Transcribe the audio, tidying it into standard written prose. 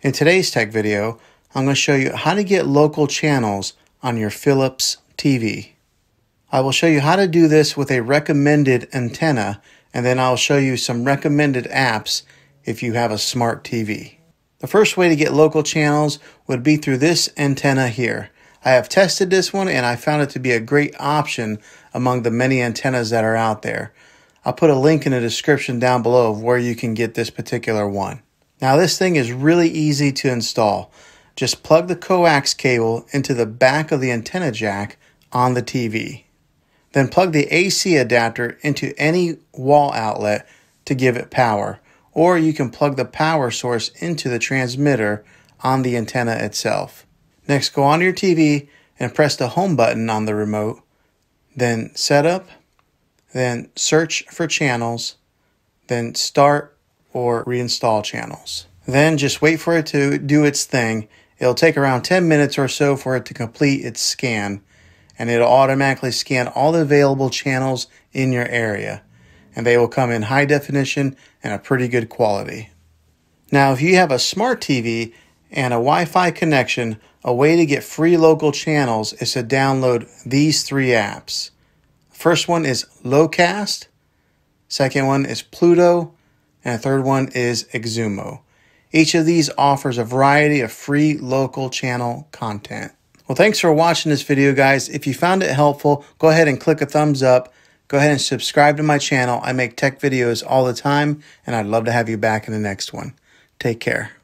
In today's tech video, I'm going to show you how to get local channels on your Philips TV. I will show you how to do this with a recommended antenna, and then I'll show you some recommended apps if you have a smart TV. The first way to get local channels would be through this antenna here. I have tested this one and I found it to be a great option among the many antennas that are out there. I'll put a link in the description down below of where you can get this particular one. Now this thing is really easy to install. Just plug the coax cable into the back of the antenna jack on the TV. Then plug the AC adapter into any wall outlet to give it power, or you can plug the power source into the transmitter on the antenna itself. Next, go onto your TV and press the home button on the remote, then setup, then search for channels, then start or reinstall channels. Then just wait for it to do its thing. It'll take around 10 minutes or so for it to complete its scan, and it'll automatically scan all the available channels in your area, and they will come in high definition and a pretty good quality. Now, if you have a smart TV and a Wi-Fi connection, a way to get free local channels is to download these three apps. First one is Locast, second one is Pluto, and the third one is Exumo. Each of these offers a variety of free local channel content. Well, thanks for watching this video, guys. If you found it helpful, go ahead and click a thumbs up. Go ahead and subscribe to my channel. I make tech videos all the time, and I'd love to have you back in the next one. Take care.